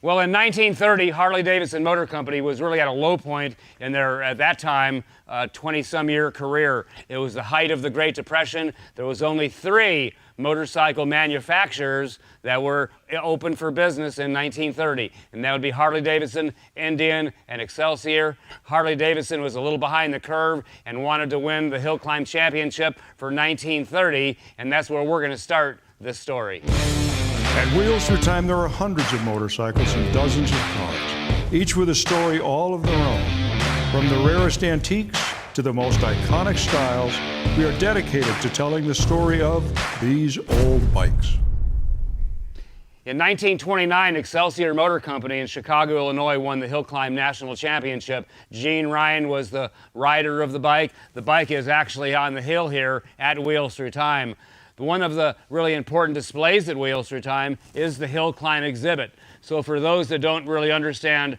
Well, in 1930, Harley-Davidson Motor Company was really at a low point in their, at that time, 20-some-year career. It was the height of the Great Depression. There was only 3 motorcycle manufacturers that were open for business in 1930, and that would be Harley-Davidson, Indian, and Excelsior. Harley-Davidson was a little behind the curve and wanted to win the Hillclimb Championship for 1930, and that's where we're going to start this story. At Wheels Through Time, there are hundreds of motorcycles and dozens of cars, each with a story all of their own. From the rarest antiques to the most iconic styles, we are dedicated to telling the story of these old bikes. In 1929, Excelsior Motor Company in Chicago, Illinois won the Hillclimb National Championship. Gene Ryan was the rider of the bike. The bike is actually on the hill here at Wheels Through Time. One of the really important displays at Wheels Through Time is the Hillclimb exhibit. So for those that don't really understand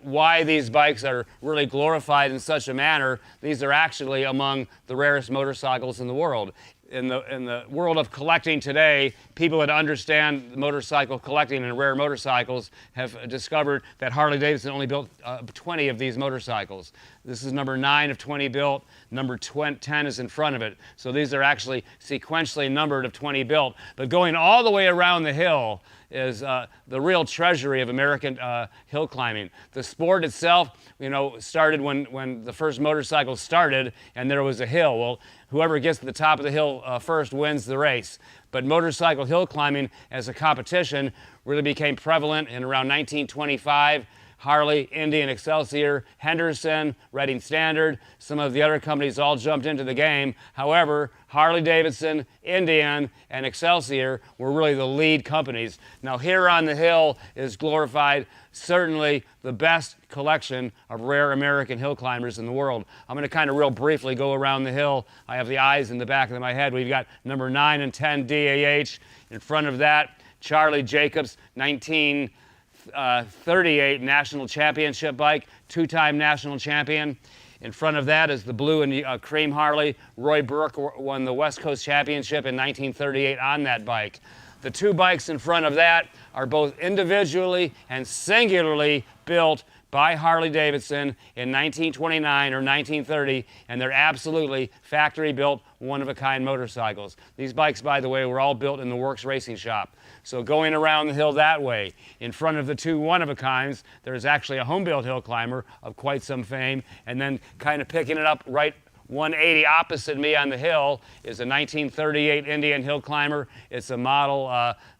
why these bikes are really glorified in such a manner, these are actually among the rarest motorcycles in the world. In the world of collecting today, people that understand motorcycle collecting and rare motorcycles have discovered that Harley-Davidson only built 20 of these motorcycles. This is number 9 of 20 built. Number 10 is in front of it. So these are actually sequentially numbered of 20 built. But going all the way around the hill is the real treasury of American hill climbing. The sport itself, you know, started when the first motorcycle started and there was a hill. Well, whoever gets to the top of the hill first wins the race. But motorcycle hill climbing as a competition really became prevalent in around 1925. Harley, Indian, Excelsior, Henderson, Reading Standard, some of the other companies all jumped into the game. However, Harley-Davidson, Indian, and Excelsior were really the lead companies. Now here on the hill is glorified certainly the best collection of rare American hill climbers in the world. I'm going to kind of real briefly go around the hill. I have the eyes in the back of my head. We've got number 9 and 10 DAH. In front of that, Charlie Jacobs, 1938 National Championship bike, 2-time national champion. In front of that is the blue and cream Harley. Roy Burke won the West Coast Championship in 1938 on that bike. The 2 bikes in front of that are both individually and singularly built by Harley-Davidson in 1929 or 1930, and they're absolutely factory-built, one-of-a-kind motorcycles. These bikes, by the way, were all built in the Works Racing Shop. So going around the hill that way, in front of the 2 one-of-a-kinds, there's actually a home-built hill climber of quite some fame, and then kind of picking it up right 180 opposite me on the hill is a 1938 Indian hill climber. It's a model,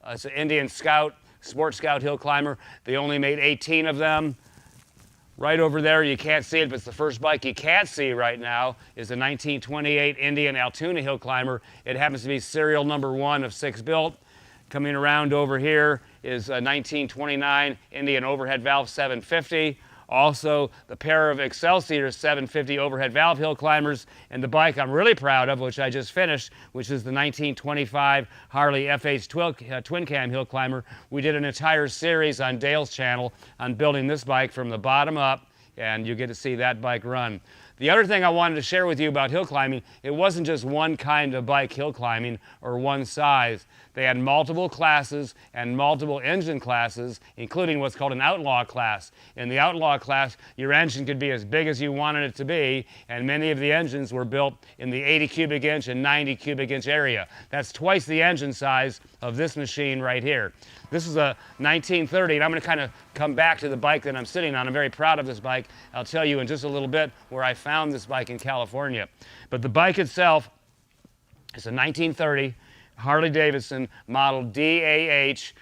it's an Indian Scout, Sport Scout hill climber. They only made 18 of them. Right over there, you can't see it, but it's the first bike you can't see right now, is a 1928 Indian Altoona hill climber. It happens to be serial number 1 of 6 built. Coming around over here is a 1929 Indian overhead valve 750. Also, the pair of Excelsior 750 overhead valve hill climbers, and the bike I'm really proud of, which I just finished, which is the 1925 Harley FH twin cam hill climber. We did an entire series on Dale's channel on building this bike from the bottom up, and you get to see that bike run. The other thing I wanted to share with you about hill climbing, it wasn't just one kind of bike hill climbing or one size. They had multiple classes and multiple engine classes, including what's called an outlaw class. In the outlaw class, your engine could be as big as you wanted it to be, and many of the engines were built in the 80 cubic inch and 90 cubic inch area. That's twice the engine size of this machine right here. This is a 1930, and I'm going to kind of come back to the bike that I'm sitting on. I'm very proud of this bike. I'll tell you in just a little bit where I found this bike in California. But the bike itself is a 1930 Harley-Davidson model DAH,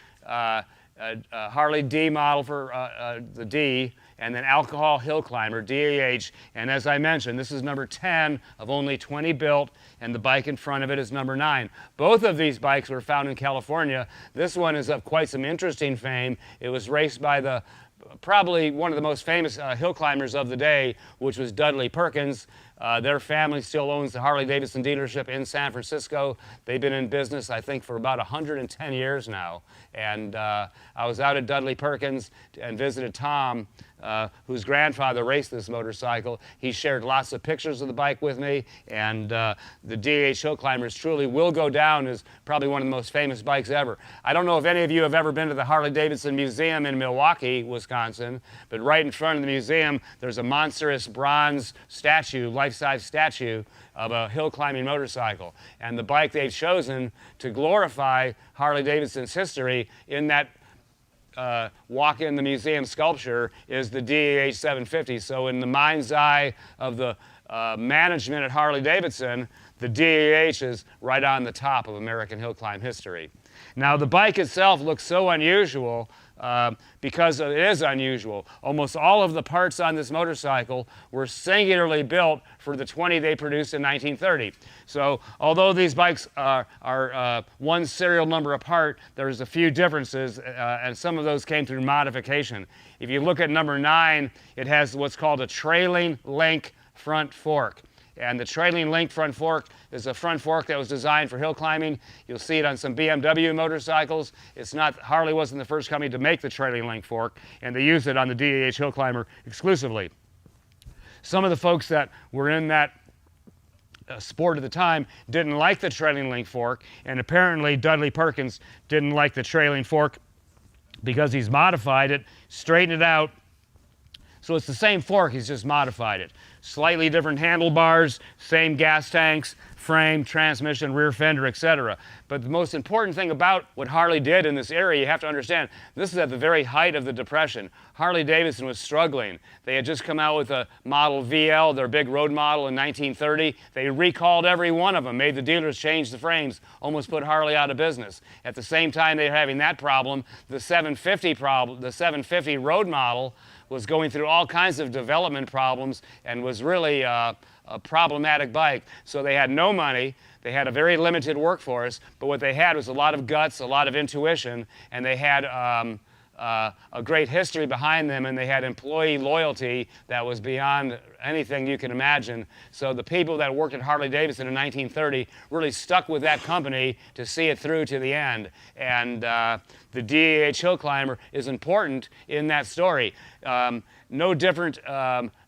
Harley D model for the D, and then Alcohol Hill Climber, DAH. And as I mentioned, this is number 10 of only 20 built, and the bike in front of it is number 9. Both of these bikes were found in California. This one is of quite some interesting fame. It was raced by the probably one of the most famous hill climbers of the day, which was Dudley Perkins. Their family still owns the Harley-Davidson dealership in San Francisco. They've been in business, I think, for about 110 years now. And I was out at Dudley Perkins and visited Tom, whose grandfather raced this motorcycle. He shared lots of pictures of the bike with me, and the DH Hill Climbers truly will go down as probably one of the most famous bikes ever. I don't know if any of you have ever been to the Harley-Davidson Museum in Milwaukee, Wisconsin, but right in front of the museum there's a monstrous bronze statue, life-size statue of a hill climbing motorcycle. And the bike they've chosen to glorify Harley-Davidson's history in that walk in the museum sculpture is the DAH 750. So in the mind's eye of the management at Harley-Davidson, the DAH is right on the top of American hill climb history. Now the bike itself looks so unusual because it is unusual. Almost all of the parts on this motorcycle were singularly built for the 20 they produced in 1930. So although these bikes are one serial number apart, there's a few differences, and some of those came through modification. If you look at number 9, it has what's called a trailing link front fork. And the trailing link front fork is a front fork that was designed for hill climbing. You'll see it on some BMW motorcycles. It's not, Harley wasn't the first company to make the trailing link fork, and they used it on the DAH Hill Climber exclusively. Some of the folks that were in that sport at the time didn't like the trailing link fork, and apparently Dudley Perkins didn't like the trailing fork because he's modified it, straightened it out. So it's the same fork, he's just modified it. Slightly different handlebars, same gas tanks, frame, transmission, rear fender, etc. But the most important thing about what Harley did in this area, you have to understand, this is at the very height of the Depression. Harley-Davidson was struggling. They had just come out with a Model VL, their big road model, in 1930. They recalled every one of them, made the dealers change the frames, almost put Harley out of business. At the same time they were having that problem, the 750 road model was going through all kinds of development problems and was really a problematic bike. So they had no money, they had a very limited workforce, but what they had was a lot of guts, a lot of intuition, and they had a great history behind them, and they had employee loyalty that was beyond anything you can imagine. So the people that worked at Harley-Davidson in 1930 really stuck with that company to see it through to the end. And the DAH Hill Climber is important in that story. No different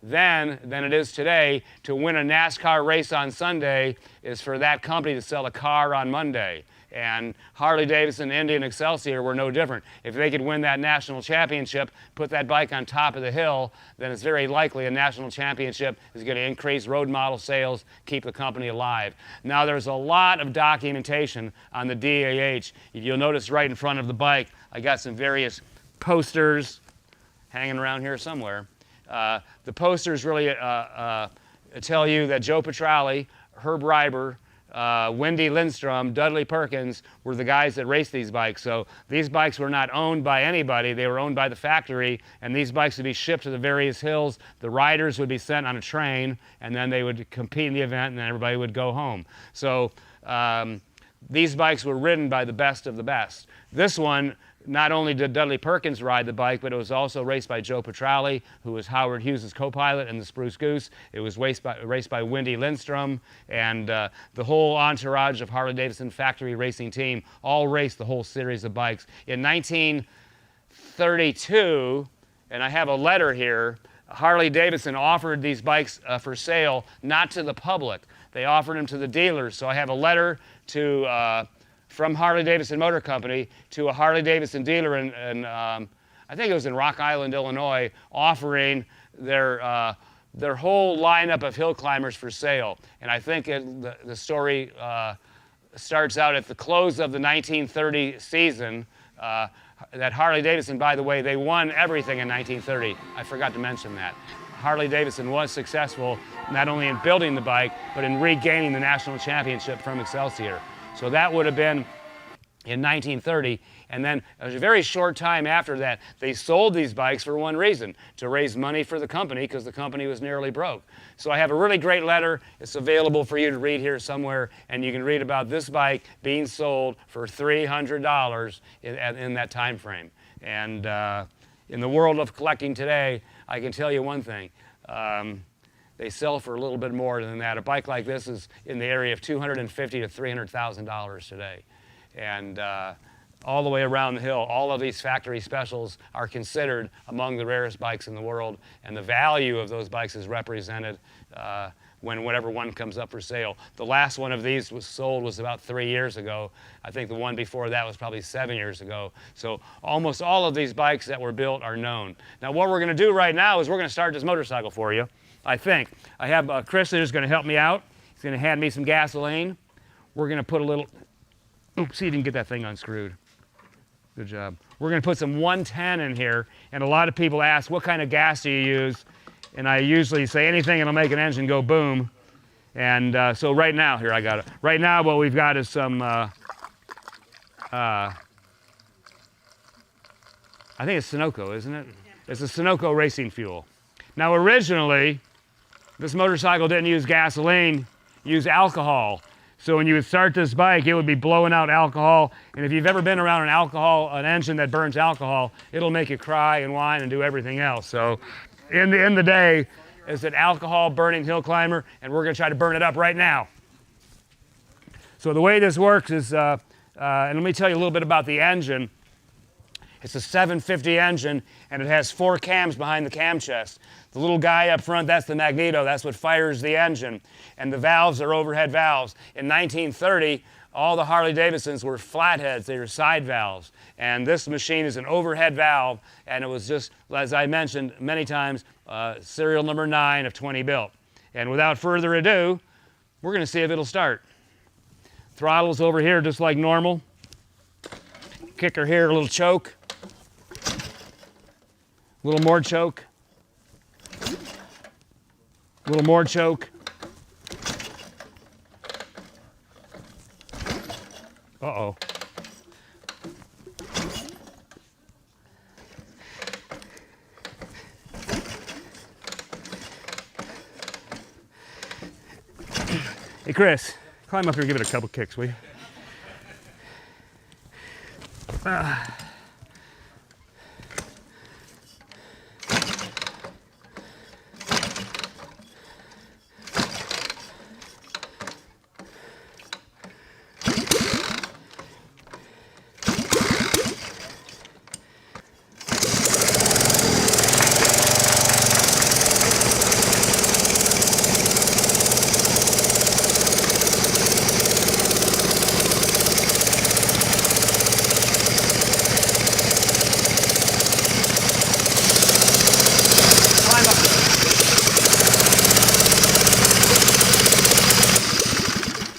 then than it is today. To win a NASCAR race on Sunday is for that company to sell a car on Monday. And Harley-Davidson, Indy, and Excelsior were no different. If they could win that national championship, put that bike on top of the hill, then it's very likely a national championship is going to increase road model sales, keep the company alive. Now there's a lot of documentation on the DAH. If you'll notice right in front of the bike, I got some various posters hanging around here somewhere. The posters really tell you that Joe Petrali, Herb Reiber, Wendy Lindstrom, Dudley Perkins were the guys that raced these bikes. So these bikes were not owned by anybody, they were owned by the factory, and these bikes would be shipped to the various hills. The riders would be sent on a train, and then they would compete in the event, and then everybody would go home. So these bikes were ridden by the best of the best. This one, not only did Dudley Perkins ride the bike, but it was also raced by Joe Petrali, who was Howard Hughes' co-pilot in the Spruce Goose. It was raced by Wendy Lindstrom, and the whole entourage of Harley-Davidson factory racing team all raced the whole series of bikes. In 1932, and I have a letter here, Harley-Davidson offered these bikes for sale, not to the public. They offered them to the dealers. So I have a letter to from Harley-Davidson Motor Company to a Harley-Davidson dealer in I think it was in Rock Island, Illinois, offering their whole lineup of hill climbers for sale. And I think the story starts out at the close of the 1930 season. That Harley-Davidson, by the way, they won everything in 1930. I forgot to mention that. Harley-Davidson was successful not only in building the bike, but in regaining the national championship from Excelsior. So that would have been in 1930, and then a very short time after that, they sold these bikes for one reason, to raise money for the company, because the company was nearly broke. So I have a really great letter. It's available for you to read here somewhere, and you can read about this bike being sold for $300 in that time frame. And in the world of collecting today, I can tell you one thing. They sell for a little bit more than that. A bike like this is in the area of $250,000 to $300,000 today. And all the way around the hill, all of these factory specials are considered among the rarest bikes in the world, and the value of those bikes is represented whenever one comes up for sale. The last one of these was sold was about 3 years ago. I think the one before that was probably 7 years ago. So almost all of these bikes that were built are known. Now what we're going to do right now is we're going to start this motorcycle for you, I think. I have Chris who's going to help me out. He's going to hand me some gasoline. We're going to put a little, oops, he didn't get that thing unscrewed. Good job. We're going to put some 110 in here, and a lot of people ask, what kind of gas do you use? And I usually say anything that'll make an engine go boom. And so right now, here I got it. Right now what we've got is some, I think it's Sunoco, isn't it? It's a Sunoco racing fuel. Now originally, this motorcycle didn't use gasoline, it used alcohol. So when you would start this bike, it would be blowing out alcohol. And if you've ever been around an engine that burns alcohol, it'll make you cry and whine and do everything else. So in the day, it's an alcohol burning hill climber, and we're going to try to burn it up right now. So the way this works is, and let me tell you a little bit about the engine. It's a 750 engine, and it has 4 cams behind the cam chest. The little guy up front, that's the magneto. That's what fires the engine. And the valves are overhead valves. In 1930, all the Harley-Davidsons were flatheads. They were side valves. And this machine is an overhead valve, and it was just, as I mentioned many times, serial number 9 of 20 built. And without further ado, we're going to see if it'll start. Throttle's over here just like normal. Kicker here, a little choke. A little more choke. A little more choke. Uh-oh. Hey, Chris, climb up here and give it a couple kicks, will you?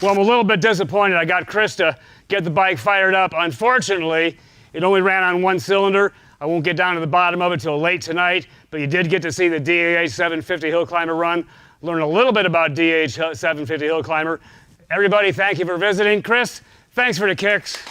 Well, I'm a little bit disappointed. I got Chris to get the bike fired up. Unfortunately, it only ran on 1 cylinder. I won't get down to the bottom of it till late tonight, but you did get to see the DH 750 Hillclimber run, learn a little bit about DH 750 Hillclimber. Everybody, thank you for visiting. Chris, thanks for the kicks.